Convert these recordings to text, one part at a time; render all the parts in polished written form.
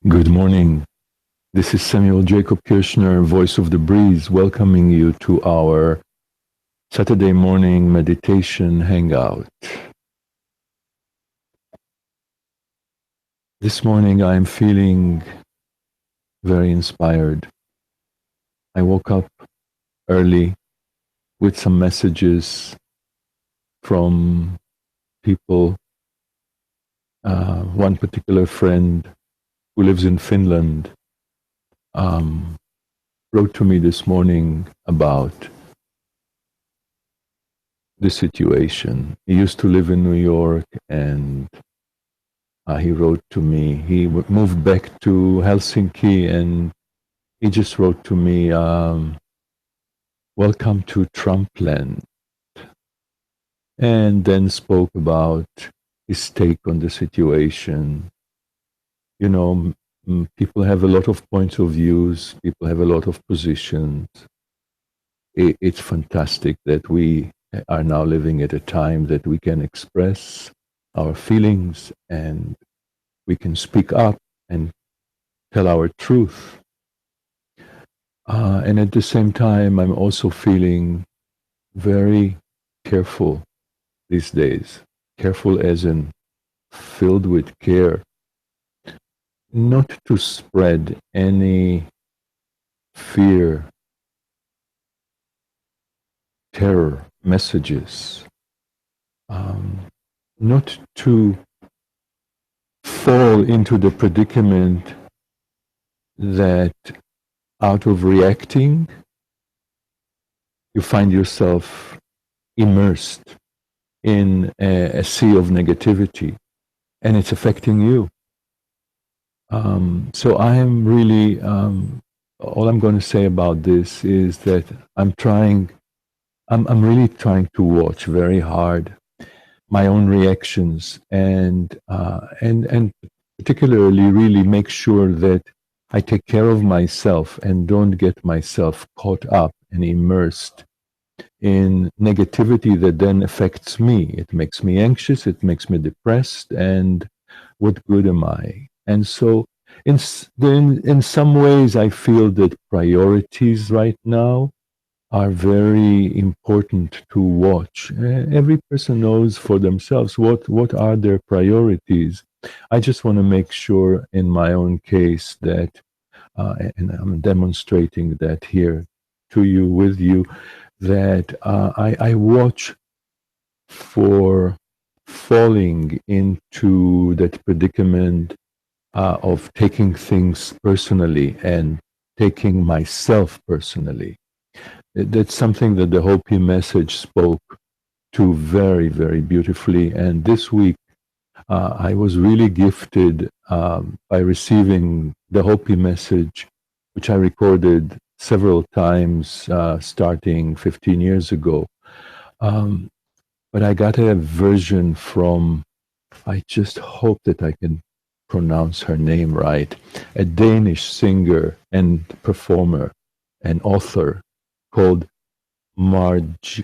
Good morning. This is Samuel Jacob Kirschner, voice of the Breeze, welcoming you to our Saturday morning meditation hangout. This morning I'm feeling very inspired. I woke up early with some messages from people. One particular friend who lives in Finland wrote to me this morning about the situation. He used to live in New York, and he wrote to me. He moved back to Helsinki, and he just wrote to me, "Welcome to Trumpland," and then spoke about his take on the situation. You know, people have a lot of points of views. People have a lot of positions. It's fantastic that we are now living at a time that we can express our feelings and we can speak up and tell our truth. And at the same time, I'm also feeling very careful these days. Careful as in filled with care, not to spread any fear, terror messages, not to fall into the predicament that out of reacting, you find yourself immersed in a sea of negativity and it's affecting you. So I am really, all I'm going to say about this is that I'm really trying to watch very hard my own reactions and particularly really make sure that I take care of myself and don't get myself caught up and immersed in negativity that then affects me. It makes me anxious, it makes me depressed, and what good am I? And so in some ways, I feel that priorities right now are very important to watch. Every person knows for themselves what are their priorities. I just want to make sure in my own case that, and I'm demonstrating that here to you, with you, that I watch for falling into that predicament of taking things personally and taking myself personally. That's something that the Hopi message spoke to very, very beautifully. And this week, I was really gifted by receiving the Hopi message, which I recorded several times starting 15 years ago. But I got a version from, I just hope that I can pronounce her name right, a Danish singer and performer and author called Margrit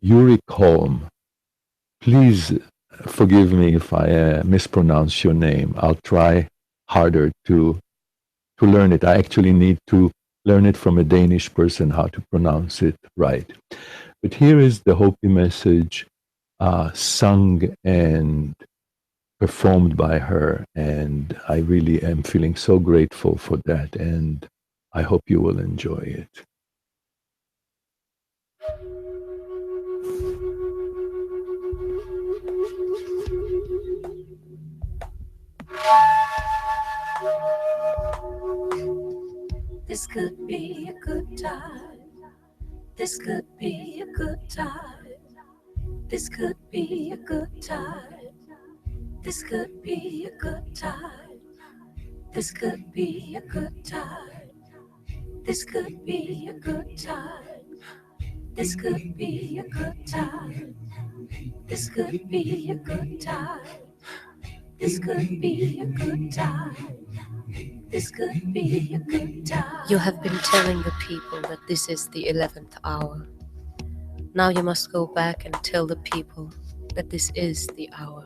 Ulrikholm. Please forgive me if I mispronounce your name. I'll try harder to learn it. I actually need to learn it from a Danish person how to pronounce it right. But here is the Hopi message sung and performed by her, and I really am feeling so grateful for that, and I hope you will enjoy it. This could be a good time. This could be a good time. This could be a good time. This could be a good time. This could be a good time. This could be a good time. This could be a good time. This could be a good time. This could be a good time. This could be a good time. You have been telling the people that this is the 11th hour. Now you must go back and tell the people that this is the hour.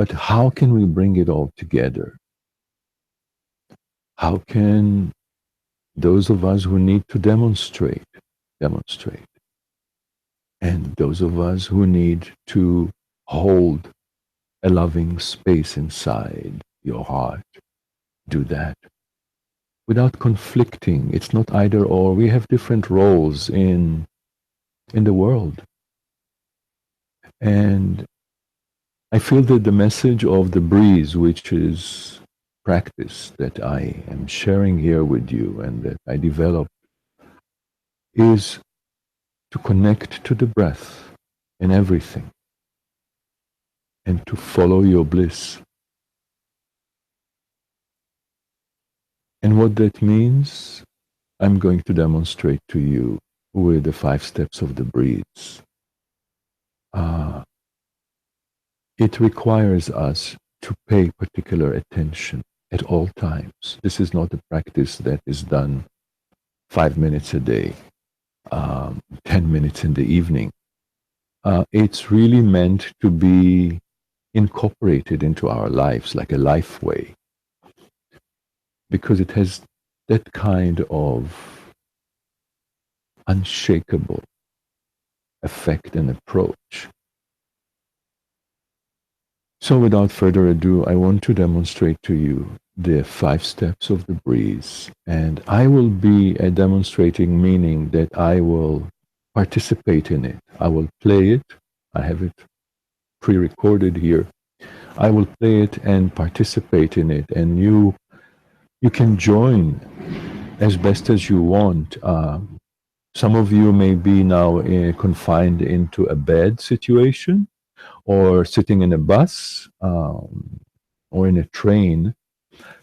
But how can we bring it all together? How can those of us who need to demonstrate, and those of us who need to hold a loving space inside your heart, do that without conflicting? It's not either or. We have different roles in the world. And I feel that the message of the Breeze, which is practice that I am sharing here with you and that I developed, is to connect to the breath in everything and to follow your bliss. And what that means, I'm going to demonstrate to you with the 5 steps of the Breeze. It requires us to pay particular attention at all times. This is not a practice that is done 5 minutes a day, 10 minutes in the evening. It's really meant to be incorporated into our lives like a life way, because it has that kind of unshakable effect and approach. So without further ado, I want to demonstrate to you the 5 steps of the Breeze. And I will be demonstrating, meaning that I will participate in it. I will play it. I have it pre-recorded here. I will play it and participate in it. And you can join as best as you want. Some of you may be now confined into a bed situation, or sitting in a bus, or in a train.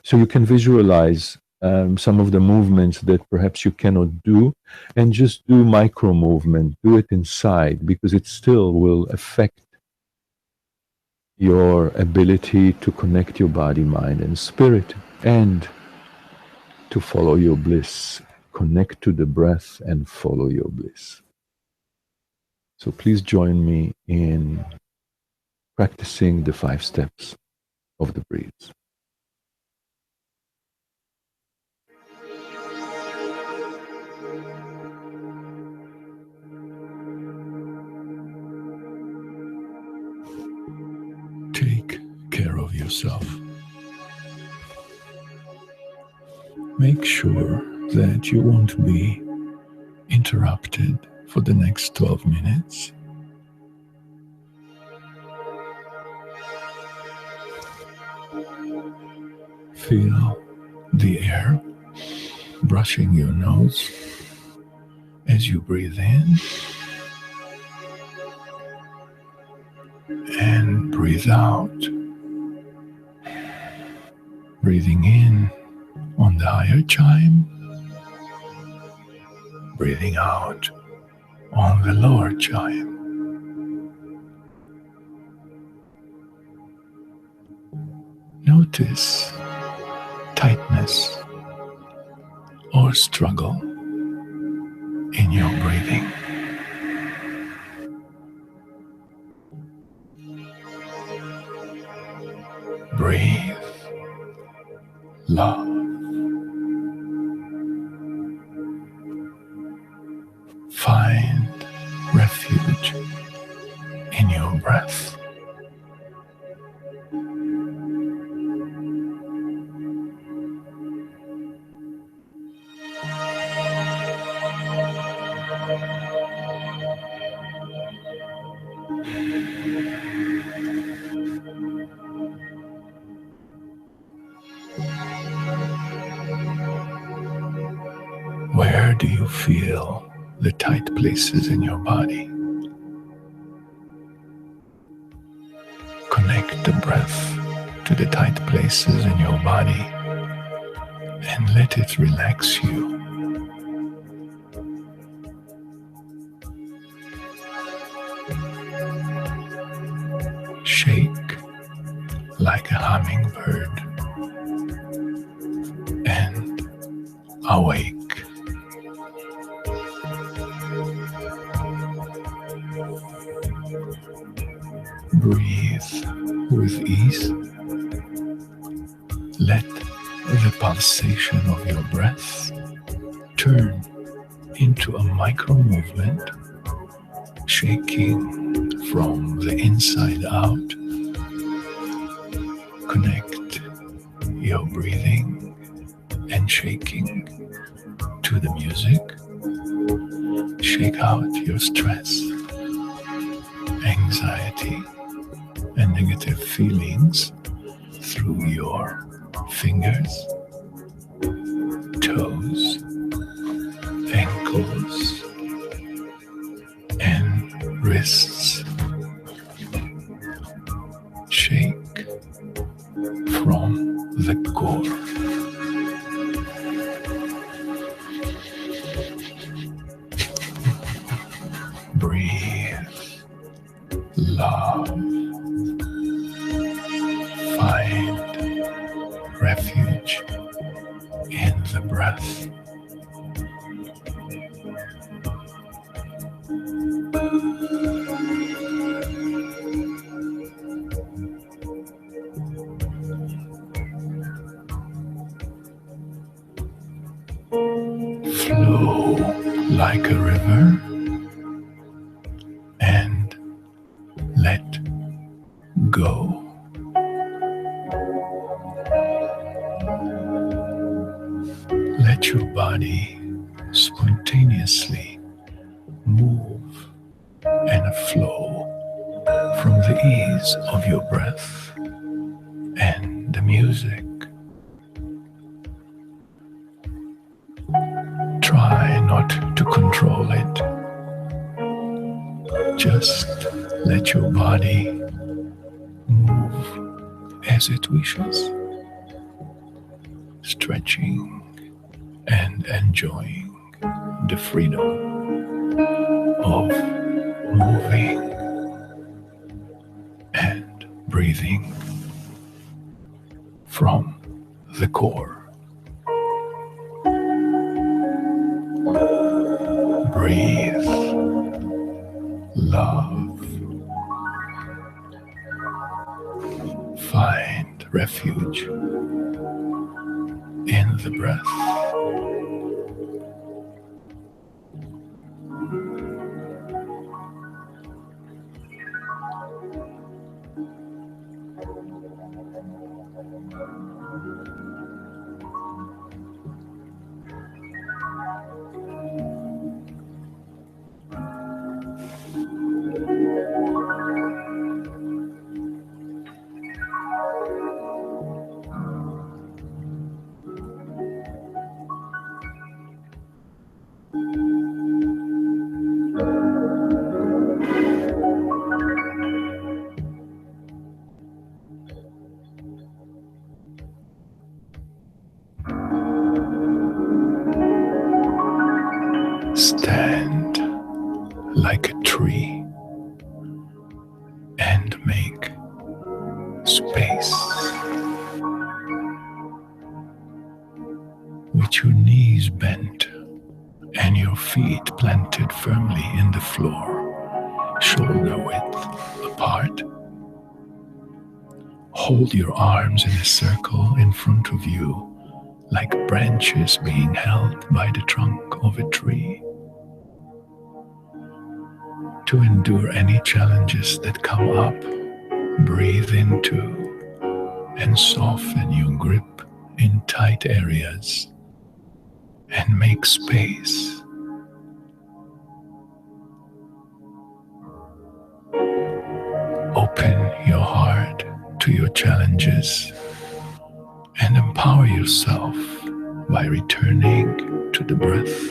So you can visualize some of the movements that perhaps you cannot do, and just do micro movement, do it inside, because it still will affect your ability to connect your body, mind, and spirit, and to follow your bliss. Connect to the breath and follow your bliss. So please join me in practicing the 5 steps of the Breeze. Take care of yourself. Make sure that you won't be interrupted for the next 12 minutes. Feel the air brushing your nose as you breathe in and breathe out. Breathing in on the higher chime, breathing out on the lower chime. Notice tightness or struggle in your breathing. Breathe love. Find refuge in your breath. Where do you feel the tight places in your body? Connect the breath to the tight places in your body and let it relax you. Shake like a hummingbird and awake. Breathe with ease, let the pulsation of your breath turn into a micro movement, shaking from the inside out. Connect your breathing and shaking to the music. Shake out your stress, anxiety, and negative feelings through your fingers, toes, ankles, and wrists. Shake from the core. Breathe, love, find refuge in the breath. Flow like a river and let go. Let your body spontaneously move and flow from the ease of your breath and the music. Try not to control it. Just let your body move as it wishes, stretching and enjoying the freedom of moving and breathing from the core. Breathe, love, find refuge in the breath. Stand like a tree and make space with your knees bent and your feet planted firmly in the floor, shoulder width apart. Hold your arms in a circle in front of you, like branches being held by the trunk of a tree. To endure any challenges that come up, breathe into and soften your grip in tight areas and make space. Open your heart to your challenges and empower yourself by returning to the breath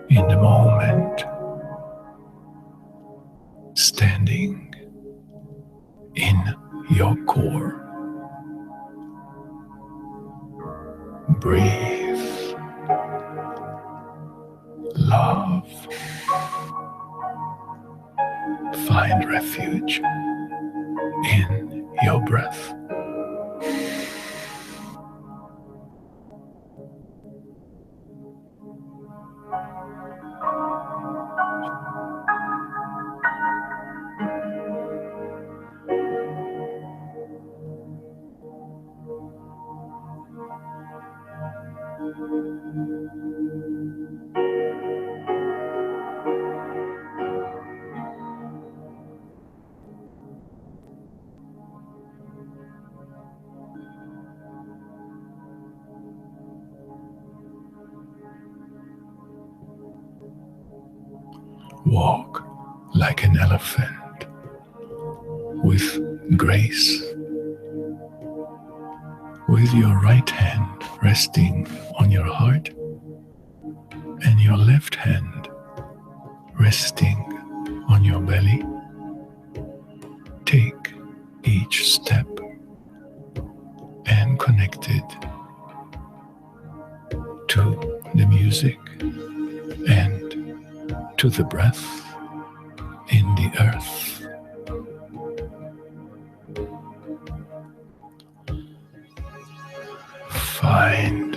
in the moment, standing in your core. Breathe, love, find refuge in your breath. Walk like an elephant with grace, with your right hand resting on your heart and your left hand resting on your belly. Take each step and connect it to the music and to the breath in the earth. Find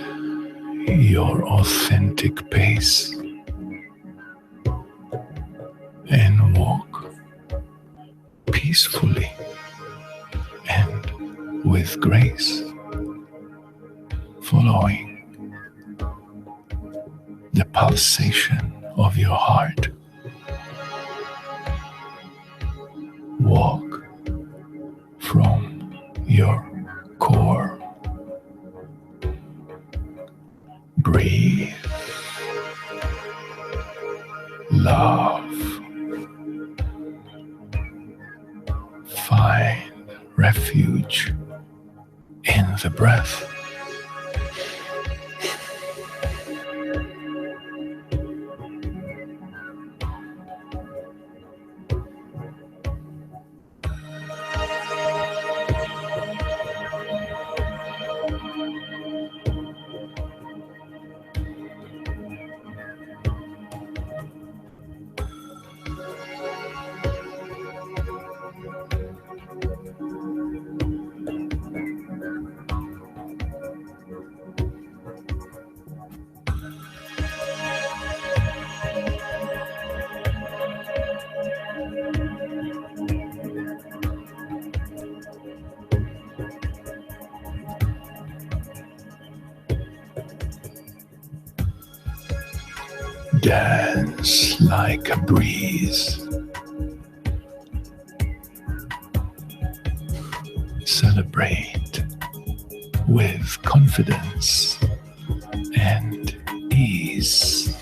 your authentic pace and walk peacefully and with grace, following the pulsation of your heart. Walk from your core. Breathe. Love. Find refuge in the breath. Dance like a breeze. Celebrate with confidence and ease.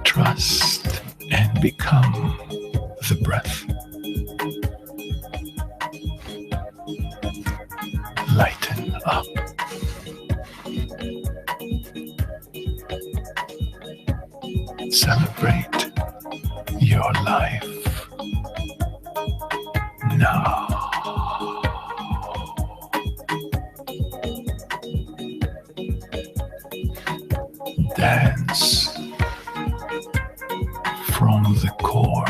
Trust and become the breath. Lighten up. Celebrate your life now. Dance from the core.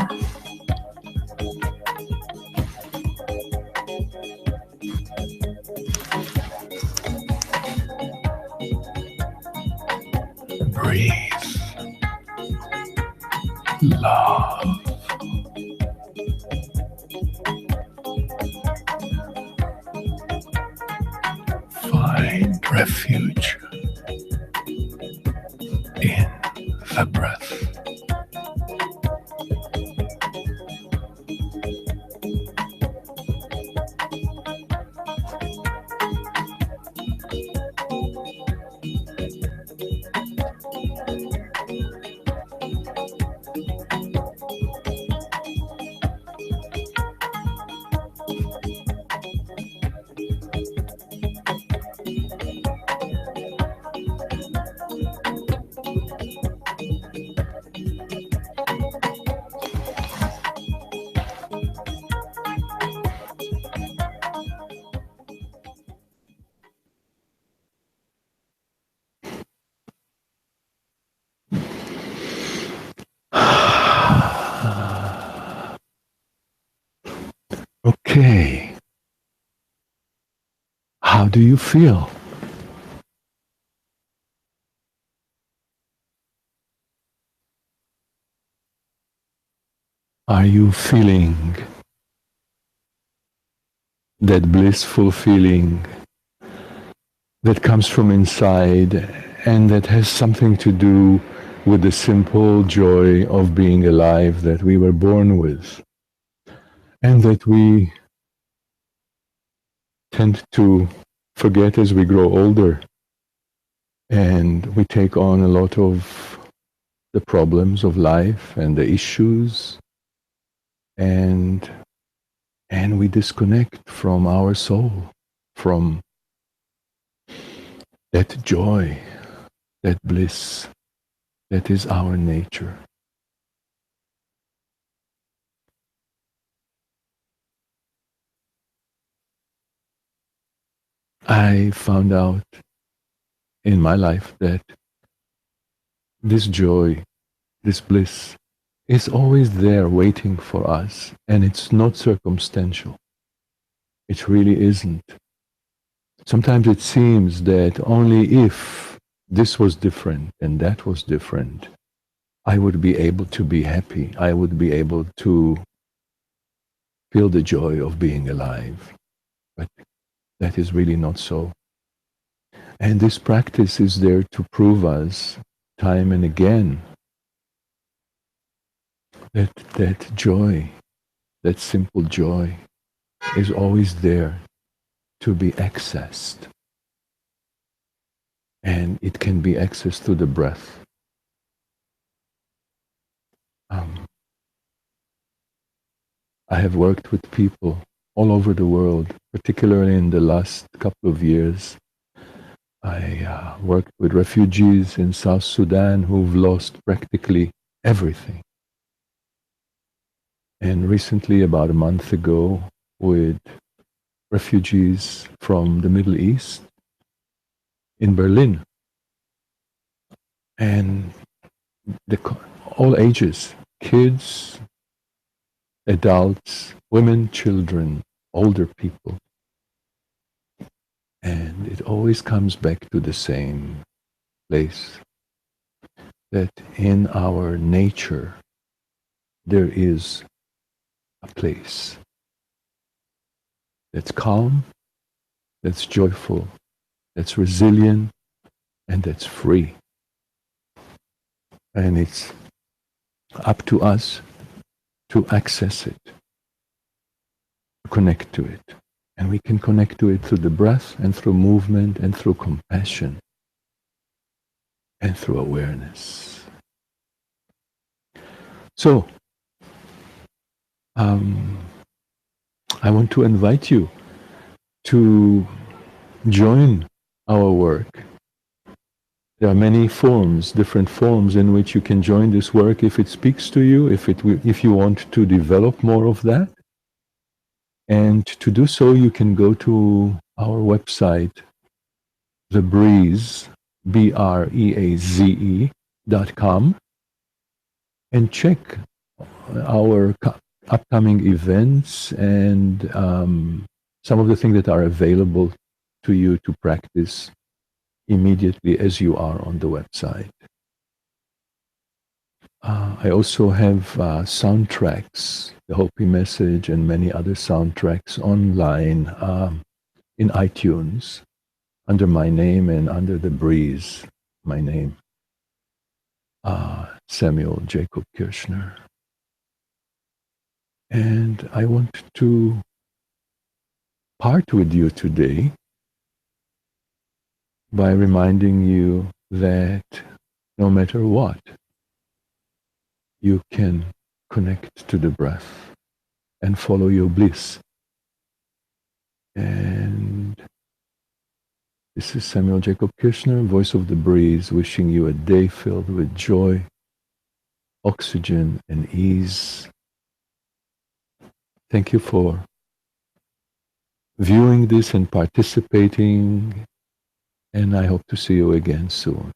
Breathe. Love. Find refuge in the breath. Okay. How do you feel? Are you feeling that blissful feeling that comes from inside and that has something to do with the simple joy of being alive that we were born with, and that we tend to forget as we grow older, and we take on a lot of the problems of life and the issues, and we disconnect from our soul, from that joy, that bliss that is our nature. I found out in my life that this joy, this bliss, is always there waiting for us, and it's not circumstantial. It really isn't. Sometimes it seems that only if this was different and that was different, I would be able to be happy. I would be able to feel the joy of being alive. But that is really not so. And this practice is there to prove us time and again that that joy, that simple joy, is always there to be accessed. And it can be accessed through the breath. I have worked with people all over the world, particularly in the last couple of years. I worked with refugees in South Sudan who've lost practically everything. And recently, about a month ago, with refugees from the Middle East in Berlin. And all ages, kids, adults, women, children, older people. And it always comes back to the same place, that in our nature there is a place that's calm, that's joyful, that's resilient, and that's free. And it's up to us to access it, to connect to it. And we can connect to it through the breath and through movement and through compassion and through awareness. So, I want to invite you to join our work. There are many forms, different forms in which you can join this work if it speaks to you, if you want to develop more of that. And to do so, you can go to our website, the Breaze, BREAZE.com, and check our upcoming events and some of the things that are available to you to practice immediately as you are on the website. I also have soundtracks, the Hopi Message and many other soundtracks online in iTunes under my name and under the Breeze, my name, Samuel Jacob Kirschner. And I want to part with you today by reminding you that no matter what, you can connect to the breath and follow your bliss. And this is Samuel Jacob Kirschner, voice of the Breeze, wishing you a day filled with joy, oxygen, and ease. Thank you for viewing this and participating, and I hope to see you again soon.